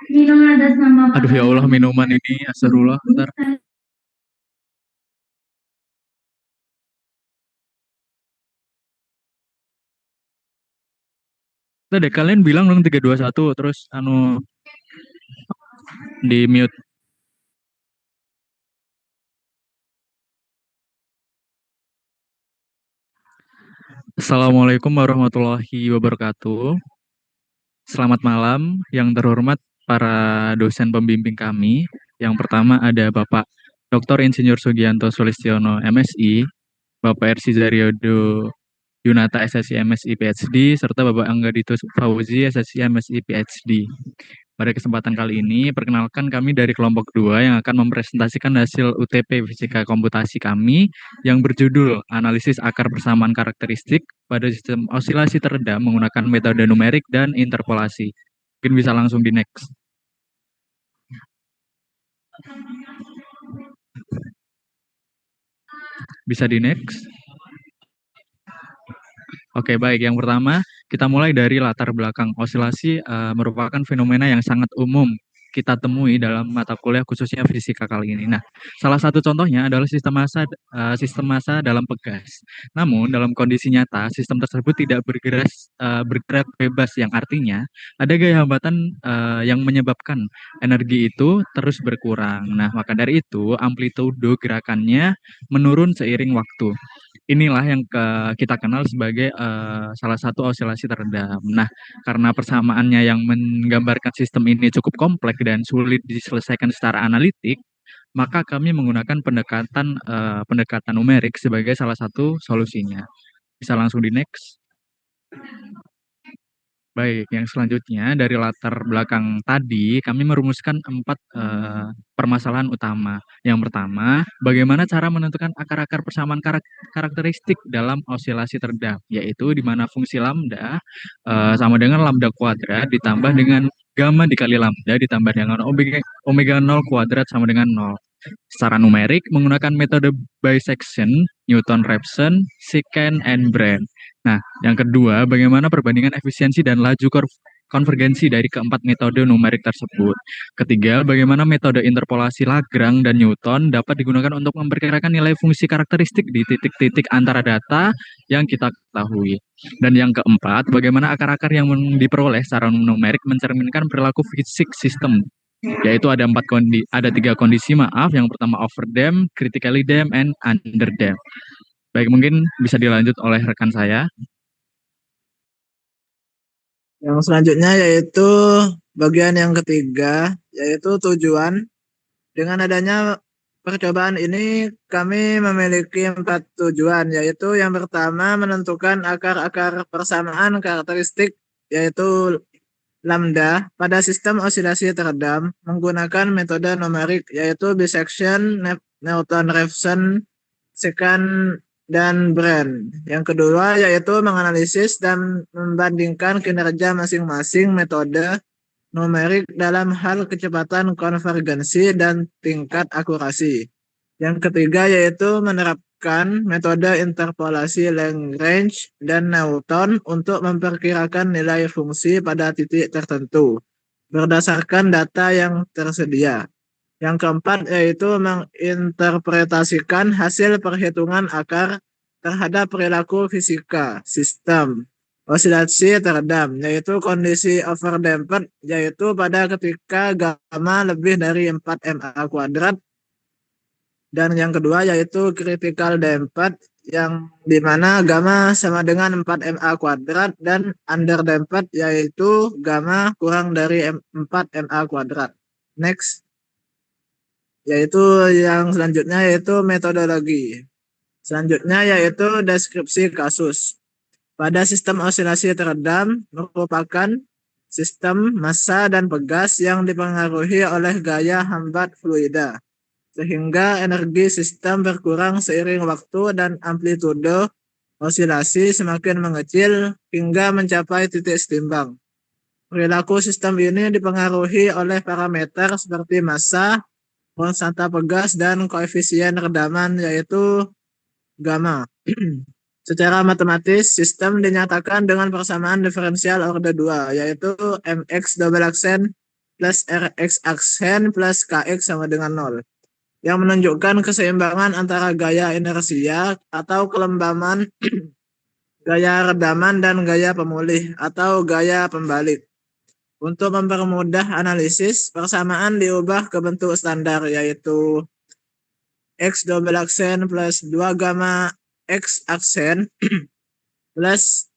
Minuman atas nama Aduh ya Allah, minuman ini astagfirullah, bentar. Udah deh, kalian bilang dong 3 2 1 terus di mute. Assalamualaikum warahmatullahi wabarakatuh. Selamat malam yang terhormat para dosen pembimbing kami. Yang pertama ada Bapak Dr. Insinyur Sugianto Sulistiono MSI, Bapak Ersi Zaryodo Yunata SSI MSI PhD, serta Bapak Anggaditus Fauzi SSI MSI PhD. Pada kesempatan kali ini, perkenalkan kami dari kelompok 2 yang akan mempresentasikan hasil UTP Fisika Komputasi kami yang berjudul Analisis Akar Persamaan Karakteristik pada Sistem Osilasi Teredam menggunakan metode numerik dan interpolasi. Mungkin bisa langsung di next. Bisa di next. Oke, baik. Yang pertama, kita mulai dari latar belakang. Osilasi merupakan fenomena yang sangat umum kita temui dalam mata kuliah khususnya fisika kali ini. Nah, salah satu contohnya adalah sistem massa dalam pegas. Namun, dalam kondisi nyata, sistem tersebut tidak bergerak bebas, yang artinya ada gaya hambatan yang menyebabkan energi itu terus berkurang. Nah, maka dari itu, amplitudo gerakannya menurun seiring waktu. Inilah yang kita kenal sebagai salah satu osilasi teredam. Nah, karena persamaannya yang menggambarkan sistem ini cukup kompleks dan sulit diselesaikan secara analitik, maka kami menggunakan pendekatan numerik sebagai salah satu solusinya. Bisa langsung di next. Baik, yang selanjutnya dari latar belakang tadi, kami merumuskan 4 permasalahan utama. Yang pertama, bagaimana cara menentukan akar-akar persamaan karakteristik dalam osilasi teredam, yaitu di mana fungsi lambda sama dengan lambda kuadrat ditambah dengan gamma dikali lambda ditambah dengan omega 0 kuadrat sama dengan 0. Secara numerik menggunakan metode bisection, Newton-Raphson, secant, and Brand. Nah, yang kedua, bagaimana perbandingan efisiensi dan laju konvergensi dari keempat metode numerik tersebut. Ketiga, bagaimana metode interpolasi Lagrange dan Newton dapat digunakan untuk memperkirakan nilai fungsi karakteristik di titik-titik antara data yang kita ketahui. Dan yang keempat, bagaimana akar-akar yang diperoleh secara numerik mencerminkan perilaku fisik sistem, yaitu ada 3 kondisi, maaf. Yang pertama overdam, critically dam, and underdam. Baik, mungkin bisa dilanjut oleh rekan saya. Yang selanjutnya yaitu bagian yang ketiga, yaitu tujuan. Dengan adanya percobaan ini, kami memiliki 4 tujuan, yaitu yang pertama menentukan akar-akar persamaan karakteristik, yaitu lambda, pada sistem osilasi teredam menggunakan metode numerik, yaitu bisection, Newton-Raphson, secant, dan Brand. Yang kedua yaitu menganalisis dan membandingkan kinerja masing-masing metode numerik dalam hal kecepatan konvergensi dan tingkat akurasi. Yang ketiga yaitu menerapkan metode interpolasi Lagrange dan Newton untuk memperkirakan nilai fungsi pada titik tertentu berdasarkan data yang tersedia. Yang keempat yaitu menginterpretasikan hasil perhitungan akar terhadap perilaku fisika sistem osilasi teredam, yaitu kondisi overdamped, yaitu pada ketika gamma lebih dari 4 MA kuadrat. Dan yang kedua yaitu critical damped, yang dimana gamma sama dengan 4 MA kuadrat, dan underdamped yaitu gamma kurang dari 4 MA kuadrat. Next. Yaitu yang selanjutnya yaitu metodologi. Selanjutnya yaitu deskripsi kasus. Pada sistem osilasi teredam merupakan sistem massa dan pegas yang dipengaruhi oleh gaya hambat fluida, sehingga energi sistem berkurang seiring waktu dan amplitudo osilasi semakin mengecil hingga mencapai titik setimbang. Perilaku sistem ini dipengaruhi oleh parameter seperti massa, konstanta pegas, dan koefisien redaman yaitu gamma. Secara matematis, sistem dinyatakan dengan persamaan diferensial orde 2, yaitu mx double aksen plus Rx aksen plus Kx sama dengan 0. Yang menunjukkan keseimbangan antara gaya inersia atau kelembaman, gaya redaman, dan gaya pemulih atau gaya pembalik. Untuk mempermudah analisis, persamaan diubah ke bentuk standar, yaitu X double aksen plus 2 gamma X aksen plus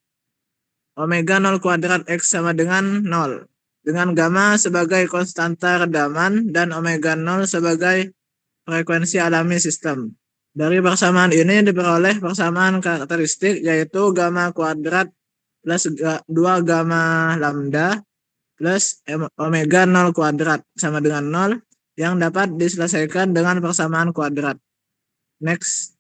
omega 0 kuadrat X sama dengan 0. Dengan gamma sebagai konstanta redaman dan omega 0 sebagai frekuensi alami sistem. Dari persamaan ini diperoleh persamaan karakteristik, yaitu gamma kuadrat plus 2 gamma lambda plus omega 0 kuadrat sama dengan 0 yang dapat diselesaikan dengan persamaan kuadrat. Next.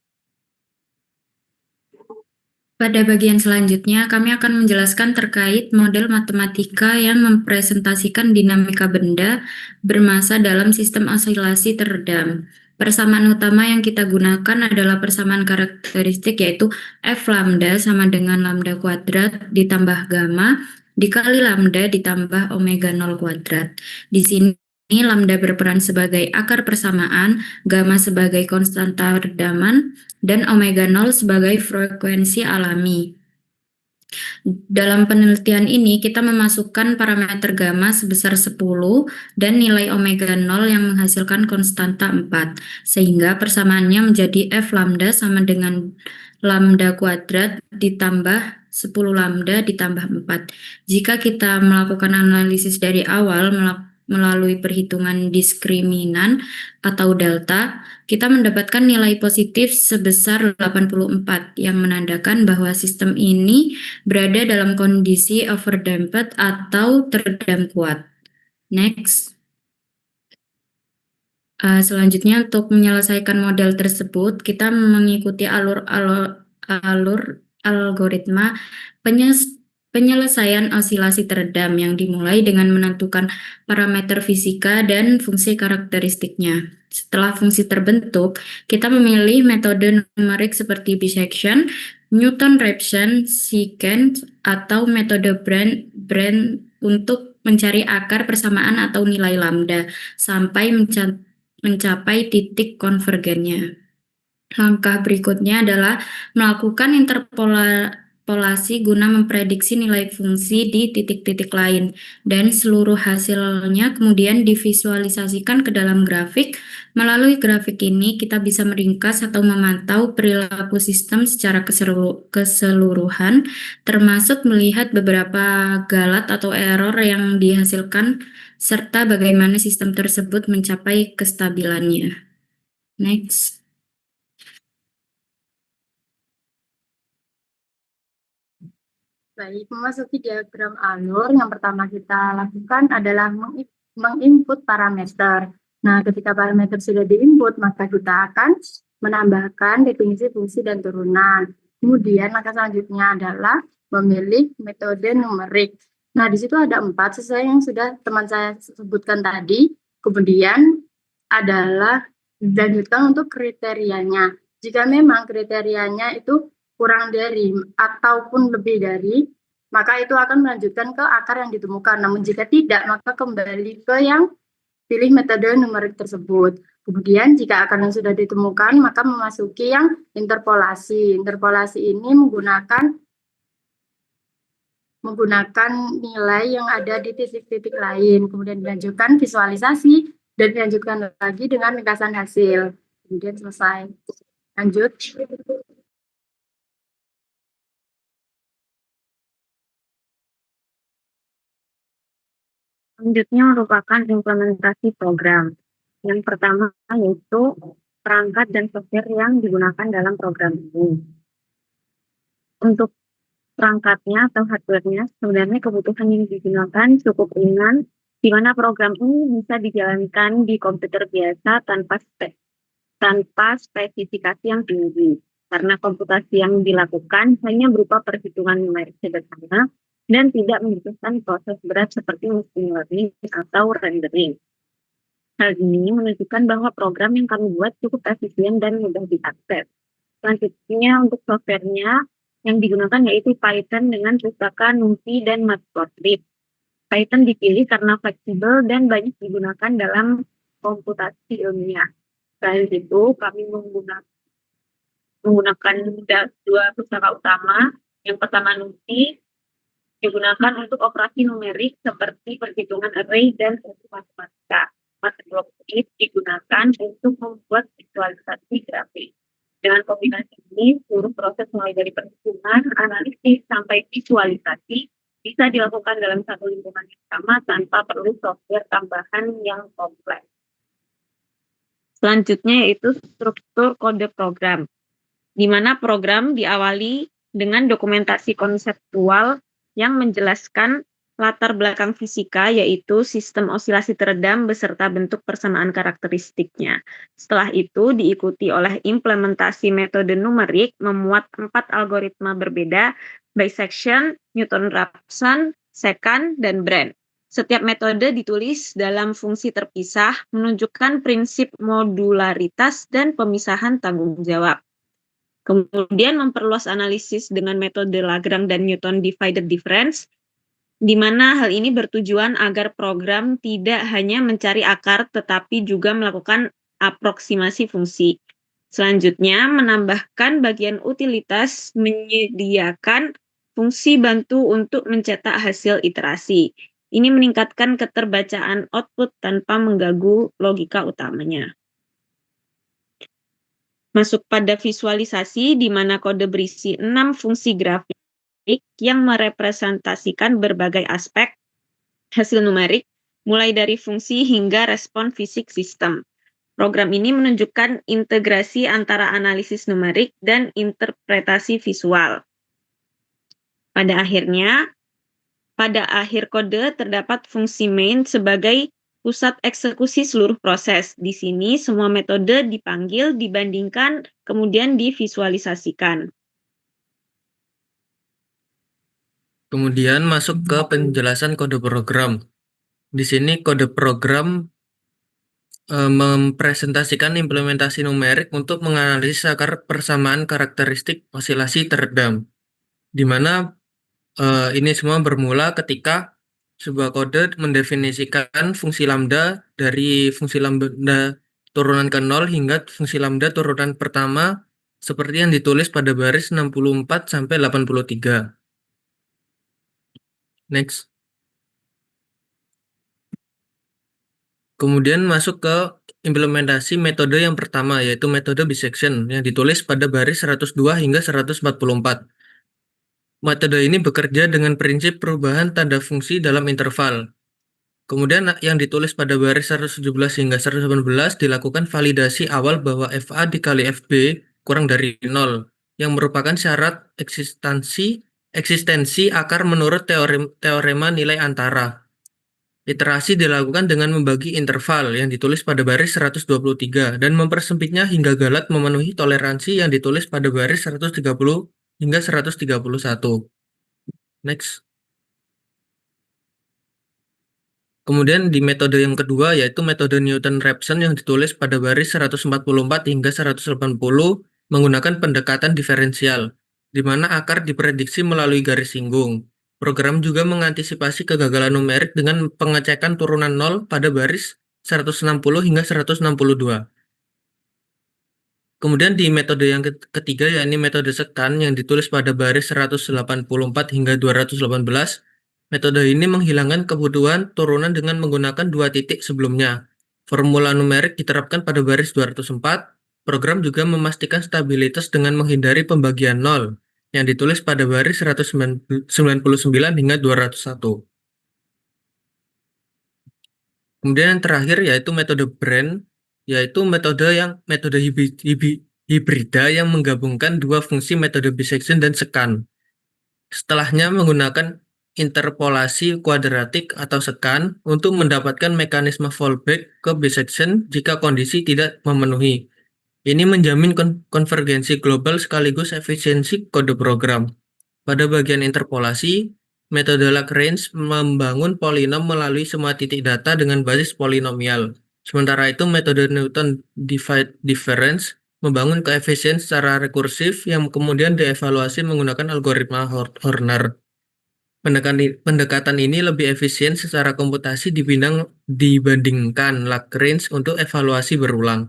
Pada bagian selanjutnya, kami akan menjelaskan terkait model matematika yang mempresentasikan dinamika benda bermassa dalam sistem osilasi teredam. Persamaan utama yang kita gunakan adalah persamaan karakteristik, yaitu F lambda sama dengan lambda kuadrat ditambah gamma dikali lambda ditambah omega 0 kuadrat. Di sini lambda berperan sebagai akar persamaan, gamma sebagai konstanta redaman, dan omega 0 sebagai frekuensi alami. Dalam penelitian ini, kita memasukkan parameter gamma sebesar 10 dan nilai omega 0 yang menghasilkan konstanta 4, sehingga persamaannya menjadi F lambda sama dengan lambda kuadrat ditambah 10 lambda ditambah 4. Jika kita melakukan analisis dari awal melalui perhitungan diskriminan atau delta, kita mendapatkan nilai positif sebesar 84 yang menandakan bahwa sistem ini berada dalam kondisi overdamped atau teredam kuat. Next. Selanjutnya, untuk menyelesaikan model tersebut, kita mengikuti alur algoritma penyelesaian osilasi teredam yang dimulai dengan menentukan parameter fisika dan fungsi karakteristiknya. Setelah fungsi terbentuk, kita memilih metode numerik seperti bisection, Newton-Raphson, secant, atau metode Brand untuk mencari akar persamaan atau nilai lambda sampai mencapai titik konvergennya. Langkah berikutnya adalah melakukan interpolasi guna memprediksi nilai fungsi di titik-titik lain, dan seluruh hasilnya kemudian divisualisasikan ke dalam grafik. Melalui grafik ini, kita bisa meringkas atau memantau perilaku sistem secara keseluruhan, termasuk melihat beberapa galat atau error yang dihasilkan, serta bagaimana sistem tersebut mencapai kestabilannya. Next. Baik, memasuki diagram alur, yang pertama kita lakukan adalah menginput parameter. Nah, ketika parameter sudah diinput, maka kita akan menambahkan definisi fungsi dan turunan. Kemudian langkah selanjutnya adalah memilih metode numerik. Nah, di situ ada 4 sesuai yang sudah teman saya sebutkan tadi. Kemudian adalah dilanjutkan untuk kriterianya. Jika memang kriterianya itu kurang dari ataupun lebih dari, maka itu akan melanjutkan ke akar yang ditemukan. Namun jika tidak, maka kembali ke yang pilih metode numerik tersebut. Kemudian jika akar yang sudah ditemukan, maka memasuki yang interpolasi. Interpolasi ini menggunakan nilai yang ada di titik-titik lain. Kemudian dilanjutkan visualisasi dan dilanjutkan lagi dengan ringkasan hasil. Kemudian selesai. Lanjut. Selanjutnya merupakan implementasi program. Yang pertama yaitu perangkat dan software yang digunakan dalam program ini. Untuk perangkatnya atau hardware-nya, sebenarnya kebutuhan yang digunakan cukup ringan, di mana program ini bisa dijalankan di komputer biasa tanpa spesifikasi yang tinggi. Karena komputasi yang dilakukan hanya berupa perhitungan numerik sederhana dan tidak membutuhkan proses berat seperti machine learning atau rendering. Hal ini menunjukkan bahwa program yang kami buat cukup efisien dan mudah diakses. Selanjutnya untuk softwarenya yang digunakan yaitu Python dengan pustaka NumPy dan Matplotlib. Python dipilih karena fleksibel dan banyak digunakan dalam komputasi ilmiah. Selain itu, kami menggunakan dua pustaka utama. Yang pertama NumPy digunakan untuk operasi numerik seperti perhitungan array dan untuk matematika. Matplotlib digunakan untuk membuat visualisasi grafik. Dengan kombinasi ini, seluruh proses mulai dari perhitungan, analisis, sampai visualisasi bisa dilakukan dalam satu lingkungan yang sama tanpa perlu software tambahan yang kompleks. Selanjutnya yaitu struktur kode program, di mana program diawali dengan dokumentasi konseptual yang menjelaskan latar belakang fisika, yaitu sistem osilasi teredam beserta bentuk persamaan karakteristiknya. Setelah itu diikuti oleh implementasi metode numerik memuat 4 algoritma berbeda, bisection, Newton-Raphson, secant, dan Brand. Setiap metode ditulis dalam fungsi terpisah, menunjukkan prinsip modularitas dan pemisahan tanggung jawab. Kemudian memperluas analisis dengan metode Lagrange dan Newton divided difference, di mana hal ini bertujuan agar program tidak hanya mencari akar, tetapi juga melakukan aproksimasi fungsi. Selanjutnya, menambahkan bagian utilitas menyediakan fungsi bantu untuk mencetak hasil iterasi. Ini meningkatkan keterbacaan output tanpa mengganggu logika utamanya. Masuk pada visualisasi, di mana kode berisi 6 fungsi grafik yang merepresentasikan berbagai aspek hasil numerik, mulai dari fungsi hingga respon fisik sistem. Program ini menunjukkan integrasi antara analisis numerik dan interpretasi visual. Pada akhir kode terdapat fungsi main sebagai pusat eksekusi seluruh proses. Di sini semua metode dipanggil, dibandingkan, kemudian divisualisasikan. Kemudian masuk ke penjelasan kode program. Di sini kode program mempresentasikan implementasi numerik untuk menganalisis akar persamaan karakteristik osilasi teredam. Di mana ini semua bermula ketika sebuah kode mendefinisikan fungsi lambda dari fungsi lambda turunan ke 0 hingga fungsi lambda turunan pertama seperti yang ditulis pada baris 64 sampai 83. Next. Kemudian masuk ke implementasi metode yang pertama, yaitu metode bisection yang ditulis pada baris 102 hingga 144. Metode ini bekerja dengan prinsip perubahan tanda fungsi dalam interval. Kemudian yang ditulis pada baris 117 hingga 118 dilakukan validasi awal bahwa FA dikali FB kurang dari 0, yang merupakan syarat eksistensi akar menurut teorema nilai antara. Iterasi dilakukan dengan membagi interval yang ditulis pada baris 123 dan mempersempitnya hingga galat memenuhi toleransi yang ditulis pada baris 130 hingga 131. Next. Kemudian di metode yang kedua yaitu metode Newton-Raphson yang ditulis pada baris 144 hingga 180 menggunakan pendekatan diferensial, di mana akar diprediksi melalui garis singgung. Program juga mengantisipasi kegagalan numerik dengan pengecekan turunan 0 pada baris 160 hingga 162. Kemudian di metode yang ketiga yakni metode secant yang ditulis pada baris 184 hingga 218. Metode ini menghilangkan kebutuhan turunan dengan menggunakan 2 titik sebelumnya. Formula numerik diterapkan pada baris 204. Program juga memastikan stabilitas dengan menghindari pembagian 0 yang ditulis pada baris 199 hingga 201. Kemudian yang terakhir yaitu metode Brand, yaitu metode hibrida yang menggabungkan 2 fungsi metode bisection dan secant. Setelahnya menggunakan interpolasi kuadratik atau secant untuk mendapatkan mekanisme fallback ke bisection jika kondisi tidak memenuhi. Ini menjamin konvergensi global sekaligus efisiensi kode program. Pada bagian interpolasi, metode Lagrange membangun polinom melalui semua titik data dengan basis polinomial. Sementara itu, metode Newton divided difference membangun koefisien secara rekursif yang kemudian dievaluasi menggunakan algoritma Horner. Pendekatan ini lebih efisien secara komputasi dibandingkan Lagrange untuk evaluasi berulang.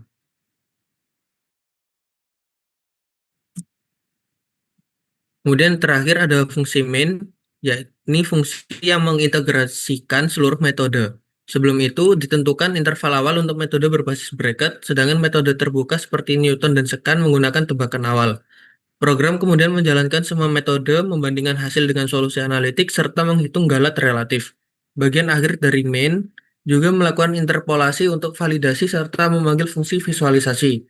Kemudian terakhir ada fungsi main, yakni fungsi yang mengintegrasikan seluruh metode. Sebelum itu ditentukan interval awal untuk metode berbasis bracket, sedangkan metode terbuka seperti Newton dan Sekan menggunakan tebakan awal. Program kemudian menjalankan semua metode, membandingkan hasil dengan solusi analitik, serta menghitung galat relatif. Bagian akhir dari main juga melakukan interpolasi untuk validasi serta memanggil fungsi visualisasi.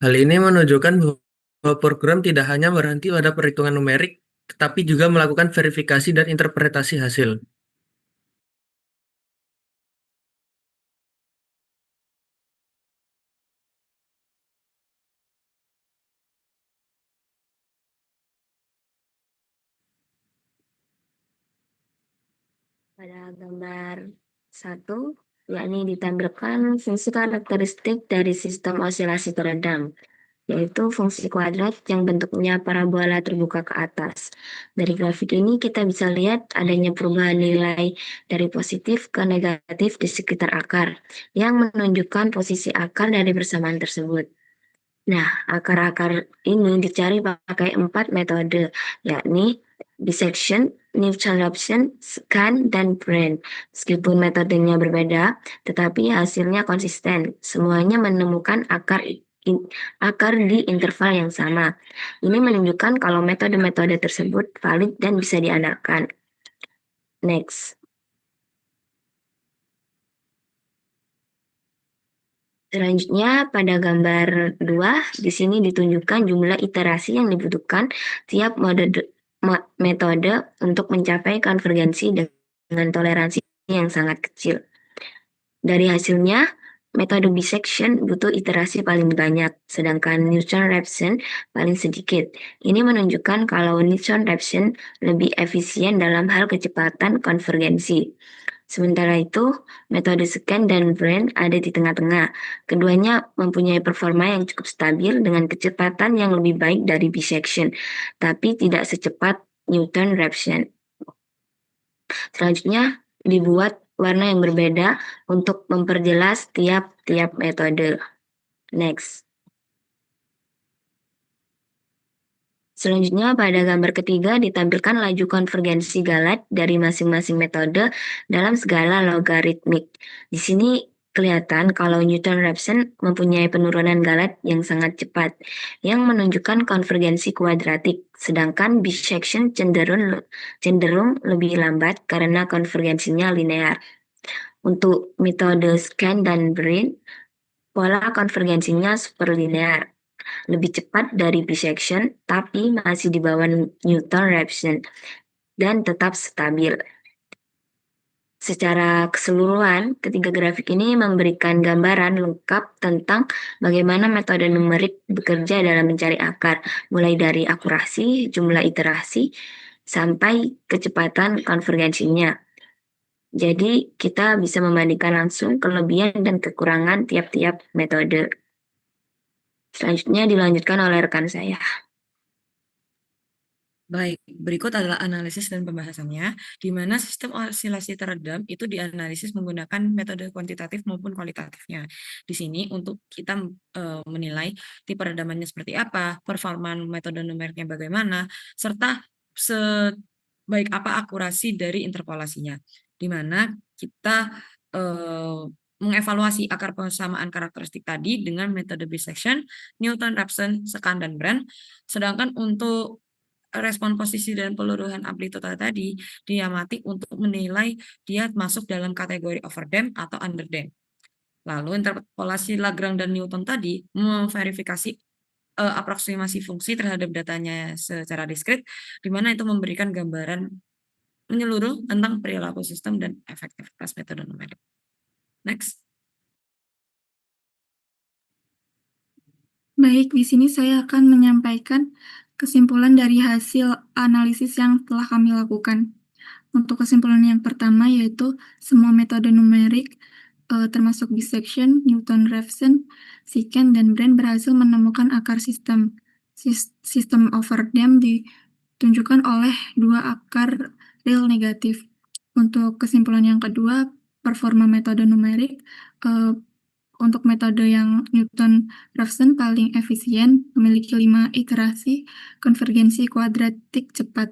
Hal ini menunjukkan bahwa program tidak hanya berhenti pada perhitungan numerik, tetapi juga melakukan verifikasi dan interpretasi hasil. Pada gambar 1, yakni ditampilkan fungsi karakteristik dari sistem osilasi teredam, yaitu fungsi kuadrat yang bentuknya parabola terbuka ke atas. Dari grafik ini kita bisa lihat adanya perubahan nilai dari positif ke negatif di sekitar akar, yang menunjukkan posisi akar dari persamaan tersebut. Nah, akar-akar ini dicari pakai 4 metode, yakni dissection, Newton-Raphson, scan, dan Brand. Meskipun metodenya berbeda, tetapi hasilnya konsisten. Semuanya menemukan akar di interval yang sama. Ini menunjukkan kalau metode-metode tersebut valid dan bisa diandalkan. Next. Selanjutnya pada gambar 2, di sini ditunjukkan jumlah iterasi yang dibutuhkan tiap metode untuk mencapai konvergensi dengan toleransi yang sangat kecil. Dari hasilnya, metode dissection butuh iterasi paling banyak, sedangkan Newton-Raphson paling sedikit. Ini menunjukkan kalau Newton-Raphson lebih efisien dalam hal kecepatan konvergensi. Sementara itu, metode scan dan Brand ada di tengah-tengah. Keduanya mempunyai performa yang cukup stabil dengan kecepatan yang lebih baik dari dissection, tapi tidak secepat Newton-Raphson. Selanjutnya, dibuat warna yang berbeda untuk memperjelas tiap-tiap metode. Next. Selanjutnya, pada gambar ketiga ditampilkan laju konvergensi galat dari masing-masing metode dalam skala logaritmik. Di sini kelihatan kalau Newton-Raphson mempunyai penurunan galat yang sangat cepat, yang menunjukkan konvergensi kuadratik, sedangkan dissection cenderung lebih lambat karena konvergensinya linear. Untuk metode scan dan Brand, pola konvergensinya superlinear, lebih cepat dari dissection, tapi masih di bawah Newton-Raphson, dan tetap stabil. Secara keseluruhan, ketiga grafik ini memberikan gambaran lengkap tentang bagaimana metode numerik bekerja dalam mencari akar, mulai dari akurasi, jumlah iterasi, sampai kecepatan konvergensinya. Jadi, kita bisa membandingkan langsung kelebihan dan kekurangan tiap-tiap metode. Selanjutnya dilanjutkan oleh rekan saya. Baik, berikut adalah analisis dan pembahasannya, di mana sistem osilasi teredam itu dianalisis menggunakan metode kuantitatif maupun kualitatifnya. Di sini untuk kita menilai tipe redamannya seperti apa, performa metode numeriknya bagaimana, serta sebaik apa akurasi dari interpolasinya. Di mana kita mengevaluasi akar persamaan karakteristik tadi dengan metode dissection, Newton-Raphson, Sekan, dan Brand. Sedangkan untuk respon posisi dan peluruhan amplitude tadi diamati untuk menilai dia masuk dalam kategori overdamp atau underdamp. Lalu interpolasi Lagrange dan Newton tadi memverifikasi aproksimasi fungsi terhadap datanya secara diskrit, di mana itu memberikan gambaran menyeluruh tentang perilaku sistem dan efektivitas metode numerik. Next. Baik, di sini saya akan menyampaikan kesimpulan dari hasil analisis yang telah kami lakukan. Untuk kesimpulan yang pertama yaitu semua metode numerik termasuk dissection, Newton-Raphson, Sekan, dan Brand berhasil menemukan akar sistem. Sistem overdamp ditunjukkan oleh dua akar real negatif. Untuk kesimpulan yang kedua, performa metode numerik untuk metode yang Newton-Raphson paling efisien, memiliki 5 iterasi konvergensi kuadratik cepat.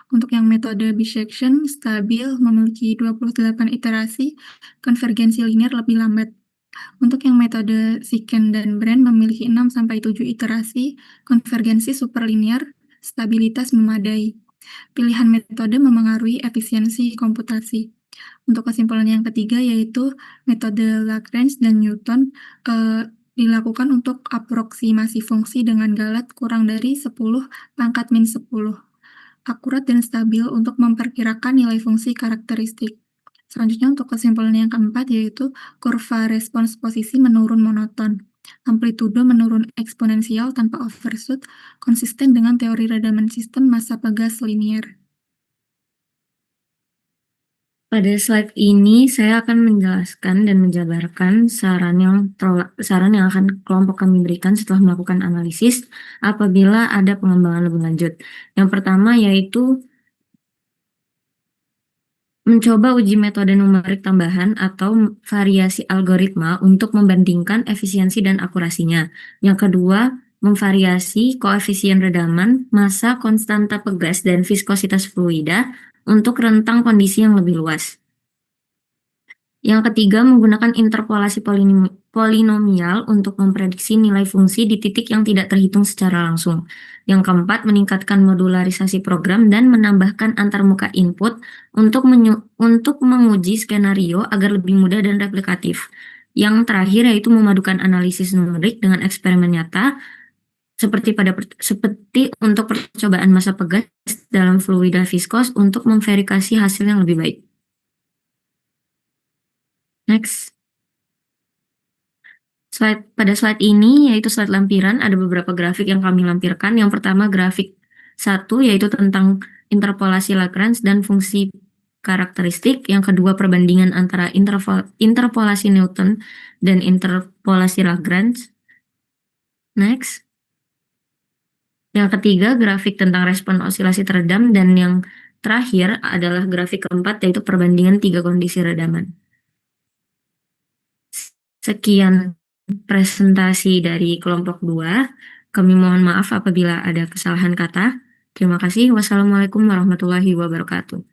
Untuk yang metode bisection stabil, memiliki 28 iterasi konvergensi linear lebih lambat. Untuk yang metode Ziken dan Brand memiliki 6-7 iterasi konvergensi superlinear, stabilitas memadai. Pilihan metode memengaruhi efisiensi komputasi. Untuk kesimpulan yang ketiga yaitu metode Lagrange dan Newton dilakukan untuk aproksimasi fungsi dengan galat kurang dari 10 pangkat min 10. Akurat dan stabil untuk memperkirakan nilai fungsi karakteristik. Selanjutnya untuk kesimpulan yang keempat yaitu kurva respons posisi menurun monoton. Amplitudo menurun eksponensial tanpa overshoot, konsisten dengan teori redaman sistem massa pegas linier. Pada slide ini saya akan menjelaskan dan menjabarkan saran yang akan kelompok kami berikan setelah melakukan analisis apabila ada pengembangan lebih lanjut. Yang pertama yaitu mencoba uji metode numerik tambahan atau variasi algoritma untuk membandingkan efisiensi dan akurasinya. Yang kedua, memvariasi koefisien redaman, massa, konstanta pegas, dan viskositas fluida untuk rentang kondisi yang lebih luas. Yang ketiga, menggunakan interpolasi polinomial untuk memprediksi nilai fungsi di titik yang tidak terhitung secara langsung. Yang keempat, meningkatkan modularisasi program dan menambahkan antarmuka input untuk menguji skenario agar lebih mudah dan replikatif. Yang terakhir yaitu memadukan analisis numerik dengan eksperimen nyata seperti untuk percobaan massa pegas dalam fluida viskos untuk memverifikasi hasil yang lebih baik. Next. Pada slide ini, yaitu slide lampiran, ada beberapa grafik yang kami lampirkan. Yang pertama grafik 1, yaitu tentang interpolasi Lagrange dan fungsi karakteristik. Yang kedua perbandingan antara interpolasi Newton dan interpolasi Lagrange. Next. Yang ketiga grafik tentang respon osilasi teredam, dan yang terakhir adalah grafik keempat, yaitu perbandingan 3 kondisi redaman. Sekian presentasi dari kelompok 2. Kami mohon maaf apabila ada kesalahan kata. Terima kasih. Wassalamualaikum warahmatullahi wabarakatuh.